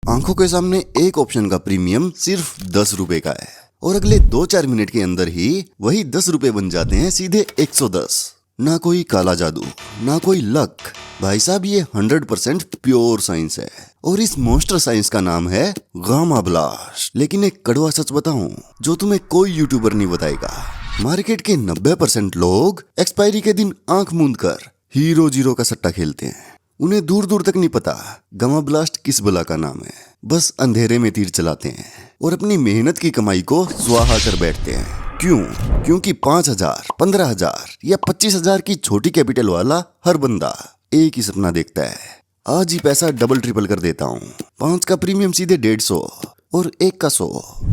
आंखों के सामने एक ऑप्शन का प्रीमियम सिर्फ 10 रुपए का है और अगले 2-4 मिनट के अंदर ही वही 10 रुपए बन जाते हैं सीधे 110। ना कोई काला जादू, ना कोई लक, भाई साहब ये 100% प्योर साइंस है और इस मॉन्स्टर साइंस का नाम है गामा ब्लास्ट। लेकिन एक कड़वा सच बताऊं जो तुम्हें कोई यूट्यूबर नहीं बताएगा, मार्केट के 90% लोग एक्सपायरी के दिन आंख मूंद कर हीरो जीरो का सट्टा खेलते हैं। उन्हें दूर दूर तक नहीं पता गामा ब्लास्ट किस बला का नाम है। बस अंधेरे में तीर चलाते हैं और अपनी मेहनत की कमाई को स्वाहा कर बैठते हैं। क्यों? क्योंकि 5,000, 15,000 या 25,000 की छोटी कैपिटल वाला हर बंदा एक ही सपना देखता है, आज ही पैसा डबल ट्रिपल कर देता हूँ। 5 का प्रीमियम सीधे 150 और 1 का 100।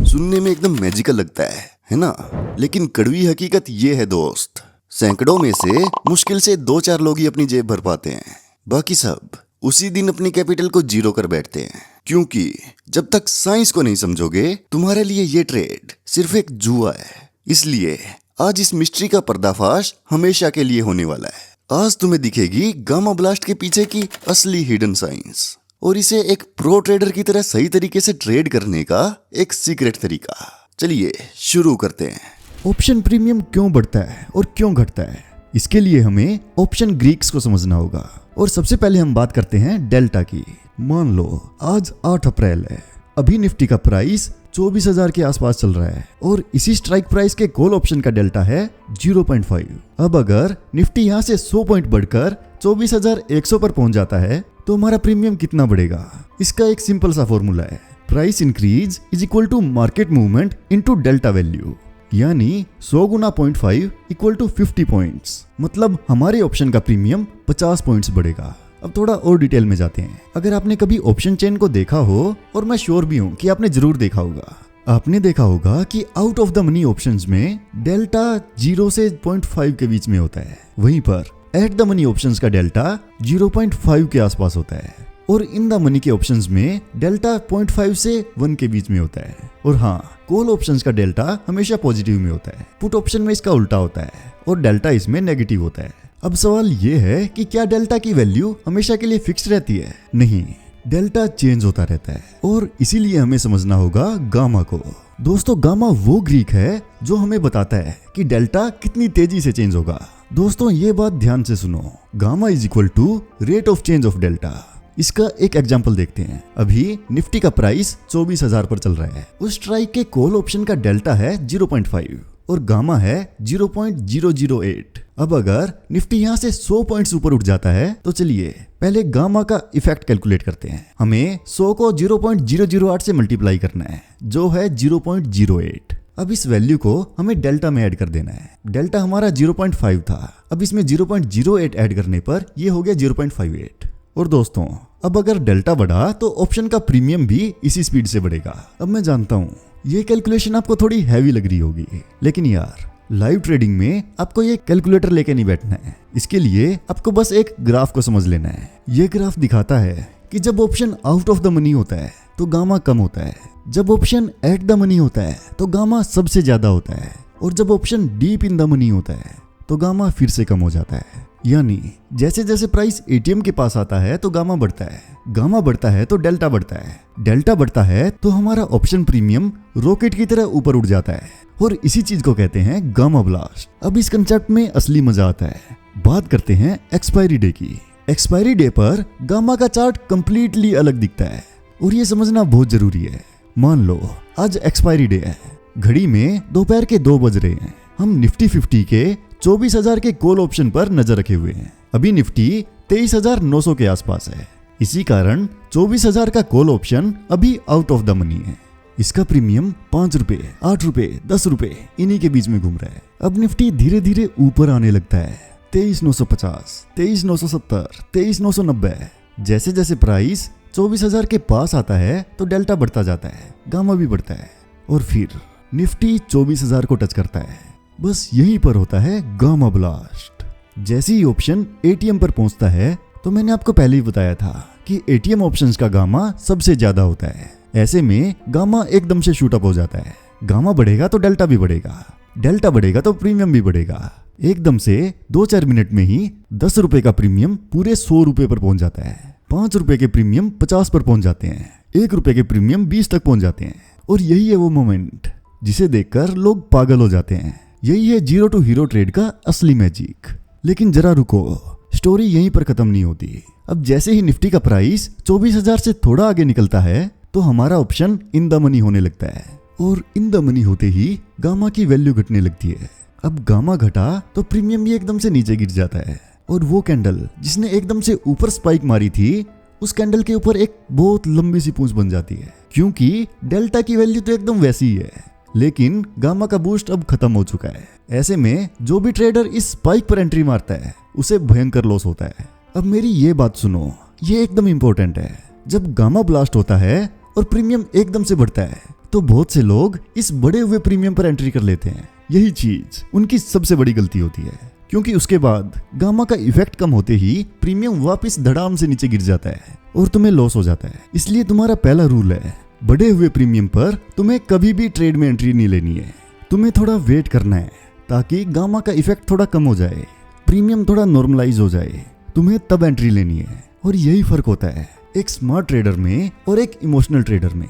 सुनने में एकदम मैजिकल लगता है ना? लेकिन कड़वी हकीकत ये है दोस्त, सैकड़ों में से मुश्किल से 2-4 लोग ही अपनी जेब भर पाते हैं, बाकी सब उसी दिन अपनी कैपिटल को जीरो कर बैठते हैं। क्योंकि जब तक साइंस को नहीं समझोगे तुम्हारे लिए ये ट्रेड सिर्फ एक जुआ है। इसलिए आज इस मिस्ट्री का पर्दाफाश हमेशा के लिए होने वाला है। आज तुम्हें दिखेगी गामा ब्लास्ट के पीछे की असली हिडन साइंस और इसे एक प्रो ट्रेडर की तरह सही तरीके से ट्रेड करने का एक सीक्रेट तरीका। चलिए शुरू करते हैं। ऑप्शन प्रीमियम क्यों बढ़ता है और क्यों घटता है, इसके लिए हमें ऑप्शन ग्रीक्स को समझना होगा। और सबसे पहले हम बात करते हैं डेल्टा की। मान लो आज 8 अप्रैल है, अभी निफ्टी का प्राइस 24,000 के आसपास चल रहा है और इसी स्ट्राइक प्राइस के कॉल ऑप्शन का डेल्टा है 0.5। अब अगर निफ्टी यहाँ से 100 पॉइंट बढ़कर 24,100 पर पहुंच जाता है तो हमारा प्रीमियम कितना बढ़ेगा? इसका एक सिंपल सा फॉर्मूला है, price increase is equal to market movement into delta value, यानी 100 गुना 0.5 इक्वल टू 50 पॉइंट्स। मतलब हमारे ऑप्शन का प्रीमियम 50 पॉइंट्स बढ़ेगा। अब थोड़ा और डिटेल में जाते हैं। अगर आपने कभी ऑप्शन चेन को देखा हो, और मैं श्योर भी हूं कि आपने जरूर देखा होगा, आपने देखा होगा कि out of the money options में डेल्टा 0 से 0.5 के बीच में होता है, वहीं पर एट द मनी ऑप्शंस का डेल्टा 0.5 के आसपास होता है और इन द मनी के ऑप्शंस में डेल्टा 0.5 से 1 के बीच में होता है। और हाँ, कॉल ऑप्शंस का डेल्टा हमेशा पॉजिटिव में होता है, पुट ऑप्शन में इसका उल्टा होता है और डेल्टा इसमें नेगेटिव होता है। अब सवाल ये है कि क्या डेल्टा की वैल्यू हमेशा के लिए फिक्स रहती है? नहीं, डेल्टा चेंज होता रहता है और इसीलिए हमें समझना होगा गामा को। दोस्तों, गामा वो ग्रीक है जो हमें बताता है कि डेल्टा कितनी तेजी से चेंज होगा। दोस्तों, ये बात ध्यान से सुनो, gamma is equal to rate of change of delta. इसका एक एग्जांपल देखते हैं। अभी निफ्टी का प्राइस 24,000 पर चल रहा है, उस स्ट्राइक के कॉल ऑप्शन का डेल्टा है 0.5 और गामा है 0.008। अब अगर निफ्टी यहाँ से 100 पॉइंट्स ऊपर उठ जाता है तो चलिए पहले गामा का इफेक्ट कैलकुलेट करते हैं। हमें 100 को 0.008 से मल्टीप्लाई करना है, जो है 0.08। अब इस वैल्यू को हमें डेल्टा में ऐड कर देना है। डेल्टा हमारा 0.5 था, अब इसमें 0.08 ऐड करने पर ये हो गया 0.58। और दोस्तों, अब अगर डेल्टा बढ़ा तो ऑप्शन का प्रीमियम भी इसी स्पीड से बढ़ेगा। अब मैं जानता हूँ ये कैलकुलेशन आपको थोड़ी हैवी लग रही होगी, लेकिन यार लाइव ट्रेडिंग में आपको ये कैलकुलेटर लेके नहीं बैठना है। इसके लिए आपको बस एक ग्राफ को समझ लेना है। ये ग्राफ दिखाता है कि जब option out of the money होता है तो गामा कम होता है, जब ऑप्शन एट द मनी होता है तो गामा सबसे ज्यादा होता है, और जब option deep in the money होता है तो गामा फिर से कम हो जाता है। यानी जैसे जैसे प्राइस एटीएम के पास आता है तो गामा बढ़ता है, गामा बढ़ता है तो डेल्टा बढ़ता है, डेल्टा बढ़ता है तो हमारा ऑप्शन प्रीमियम रॉकेट की तरह ऊपर उड़ जाता है और इसी चीज को कहते हैं गामा ब्लास्ट। अब इस कंसेप्ट में असली मजा आता है। बात करते हैं एक्सपायरी डे की। एक्सपायरी डे पर गामा का चार्ट कंप्लीटली अलग दिखता है और ये समझना बहुत जरूरी है। मान लो आज एक्सपायरी डे है, घड़ी में दोपहर के 2 बज रहे हैं, हम निफ्टी 50 के 24,000 के कॉल ऑप्शन पर नजर रखे हुए हैं। अभी निफ्टी 23,900 के आसपास है, इसी कारण 24,000 का कॉल ऑप्शन अभी आउट ऑफ द मनी है। इसका प्रीमियम 5 रुपए, 8 रुपए, 10 रुपए इन्हीं के बीच में घूम रहा है। अब निफ्टी धीरे धीरे ऊपर आने लगता है, 23,950, 23,970, 23,990। जैसे जैसे प्राइस 24,000 के पास आता है तो डेल्टा बढ़ता जाता है, गामा भी बढ़ता है और फिर निफ्टी 24,000 को टच करता है। बस यहीं पर होता है गामा ब्लास्ट। जैसे ही ऑप्शन एटीएम पर पहुंचता है तो मैंने आपको पहले ही बताया था कि एटीएम ऑप्शंस का गामा सबसे ज्यादा होता है। ऐसे में गामा एकदम से शूट अप हो जाता है। गामा बढ़ेगा तो डेल्टा भी बढ़ेगा, डेल्टा बढ़ेगा तो प्रीमियम भी बढ़ेगा। एकदम से 2-4 मिनट में ही 10 रुपए का प्रीमियम पूरे 100 रुपए पर पहुंच जाता है। 5 रुपए के प्रीमियम 50 पर पहुंच जाते हैं। 1 रुपए के प्रीमियम 20 तक पहुंच जाते हैं। और यही है वो मोमेंट जिसे देखकर लोग पागल हो जाते हैं। यही है जीरो टू हीरो ट्रेड का असली मैजिक। लेकिन जरा रुको, स्टोरी यहीं पर खत्म नहीं होती। अब जैसे ही निफ्टी का प्राइस 24,000 से थोड़ा आगे निकलता है तो हमारा ऑप्शन इन द मनी होने लगता है। और इन द मनी होते ही गामा की वैल्यू घटने लगती है। अब गामा घटा तो प्रीमियम भी एकदम से नीचे गिर जाता है। और वो कैंडल जिसने एकदम से ऊपर स्पाइक मारी थी, उस कैंडल के ऊपर एक बहुत लंबी सी पूंछ बन जाती है, क्योंकि डेल्टा की वैल्यू तो एकदम वैसी ही है, लेकिन गामा का बूस्ट अब खत्म हो चुका है। ऐसे में जो भी ट्रेडर इस स्पाइक पर एंट्री मारता है उसे भयंकर लॉस होता है। अब मेरी ये बात सुनो, ये एकदम इंपॉर्टेंट है। जब गामा ब्लास्ट होता है और प्रीमियम एकदम से बढ़ता है तो बहुत से लोग इस बढ़े हुए प्रीमियम पर एंट्री कर लेते हैं। यही चीज उनकी सबसे बड़ी गलती होती है, क्योंकि उसके बाद गामा का इफेक्ट कम होते ही प्रीमियम वापस धड़ाम से नीचे गिर जाता है और तुम्हें लॉस हो जाता है। इसलिए तुम्हारा पहला रूल है, बढ़े हुए प्रीमियम पर तुम्हें कभी भी ट्रेड में एंट्री नहीं लेनी है। तुम्हें थोड़ा वेट करना है ताकि गामा का इफेक्ट थोड़ा कम हो जाए, प्रीमियम थोड़ा नॉर्मलाइज हो जाए, तुम्हें तब एंट्री लेनी है। और यही फर्क होता है एक स्मार्ट ट्रेडर में और एक इमोशनल ट्रेडर में।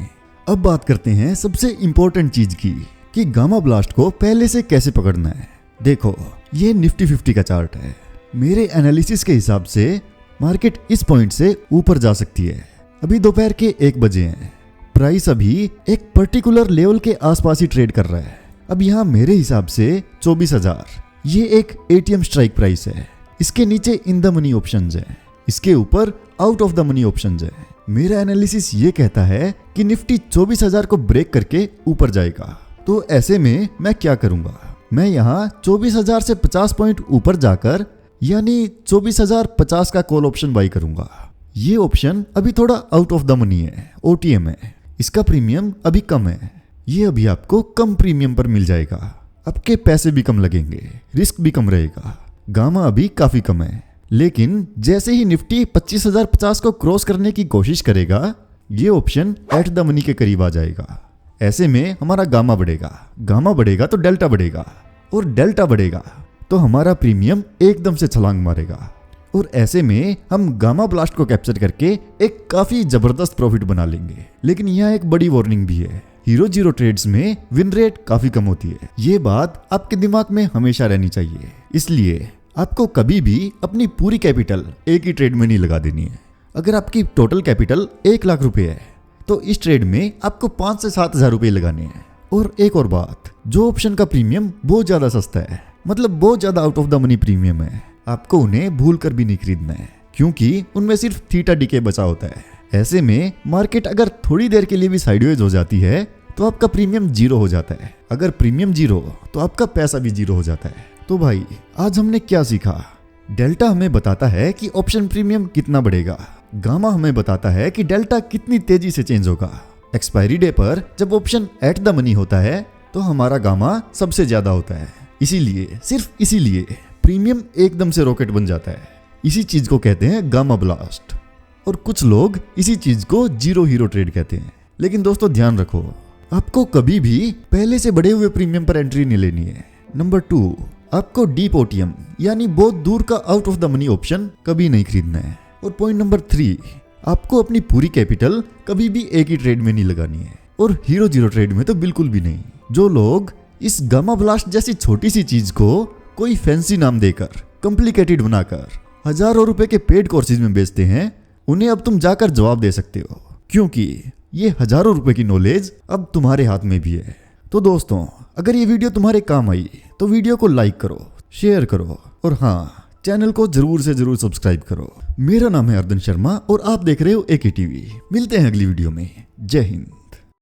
अब बात करते हैं सबसे इंपॉर्टेंट चीज की, कि गामा ब्लास्ट को पहले से कैसे पकड़ना है। देखो, ये निफ्टी 50 का चार्ट है। मेरे एनालिसिस के हिसाब से मार्केट इस पॉइंट से ऊपर जा सकती है। अभी दोपहर के 1 बजे हैं, प्राइस अभी एक पर्टिकुलर लेवल के आसपास ही ट्रेड कर रहा है। अब यहाँ मेरे हिसाब से 24,000 ये एक एटीएम स्ट्राइक प्राइस है। इसके नीचे इन द मनी ऑप्शंस है, इसके ऊपर out of the money options है। मेरा एनालिसिस ये कहता है कि निफ्टी 24,000 को ब्रेक करके ऊपर जाएगा। तो ऐसे में मैं क्या करूंगा, मैं यहाँ 24,000 से 50 पॉइंट ऊपर जाकर यानी 24,050 का कॉल ऑप्शन बाई करूंगा। ये ऑप्शन अभी थोड़ा आउट ऑफ द मनी है, ओटीएम है। इसका प्रीमियम अभी कम है, ये अभी आपको कम प्रीमियम पर मिल जाएगा। आपके पैसे भी कम लगेंगे, रिस्क भी कम रहेगा। गामा अभी काफी कम है, लेकिन जैसे ही निफ्टी 25,050 को क्रॉस करने की कोशिश करेगा, ये ऑप्शन एट द मनी के करीब आ जाएगा। ऐसे में हमारा गामा बढ़ेगा तो डेल्टा बढ़ेगा, और डेल्टा बढ़ेगा तो हमारा प्रीमियम एकदम से छलांग मारेगा। और ऐसे में हम गामा ब्लास्ट को कैप्चर करके एक काफी जबरदस्त प्रॉफिट बना लेंगे। लेकिन यहाँ एक बड़ी वार्निंग भी है, हीरो जीरो ट्रेड्स में विन रेट काफी कम होती है। ये बात आपके दिमाग में हमेशा रहनी चाहिए। इसलिए आपको कभी भी अपनी पूरी कैपिटल एक ही ट्रेड में नहीं लगा देनी है। अगर आपकी टोटल कैपिटल 1 लाख रुपए है तो इस ट्रेड में आपको 5 से 7,000 रुपए लगाने हैं। और एक और बात, जो ऑप्शन का प्रीमियम बहुत ज्यादा सस्ता है, मतलब बहुत ज्यादा out of the money premium है, आपको उन्हें भूल कर भी नहीं खरीदना है, क्योंकि उनमें सिर्फ थीटा डीके बचा होता है। ऐसे में मार्केट अगर थोड़ी देर के लिए भी साइडवेज हो जाती है तो आपका प्रीमियम 0 हो जाता है। अगर प्रीमियम 0 तो आपका पैसा भी 0 हो जाता है। तो भाई, आज हमने क्या सीखा? डेल्टा हमें बताता है कि ऑप्शन प्रीमियम कितना बढ़ेगा, गामा हमें बताता है कि डेल्टा कितनी तेजी से चेंज होगा। एक्सपायरी डे पर जब ऑप्शन एट द मनी होता है तो हमारा गामा सबसे ज्यादा होता है। इसीलिए, सिर्फ इसीलिए प्रीमियम एकदम से रॉकेट बन जाता है। इसी चीज को कहते हैं गामा ब्लास्ट। और कुछ लोग इसी चीज को जीरो हीरो ट्रेड कहते हैं। लेकिन दोस्तों ध्यान रखो, आपको कभी भी पहले से बढ़े हुए प्रीमियम पर एंट्री नहीं लेनी है। नंबर 2, आपको डीप ओटीएम यानी बहुत दूर का out of the money option कभी नहीं खरीदना है। और पॉइंट नंबर 3, आपको अपनी पूरी कैपिटल कभी भी एक ही ट्रेड में नहीं लगानी है, और हीरो जीरो ट्रेड में तो बिल्कुल भी नहीं। जो लोग इस गामा ब्लास्ट जैसी छोटी सी चीज को कोई फैंसी नाम देकर, कॉम्प्लिकेटेड बनाकर हजारों रुपए के पेड कोर्सेज में बेचते हैं, उन्हें अब तुम जाकर जवाब दे सकते हो, क्योंकि ये हजारों रुपए की नॉलेज अब तुम्हारे हाथ में भी है। तो दोस्तों, अगर ये वीडियो तुम्हारे काम आई तो वीडियो को लाइक करो, शेयर करो, और हाँ, चैनल को जरूर से जरूर सब्सक्राइब करो। मेरा नाम है अर्दन शर्मा और आप देख रहे हो एके टीवी। मिलते हैं अगली वीडियो में। जय हिंद।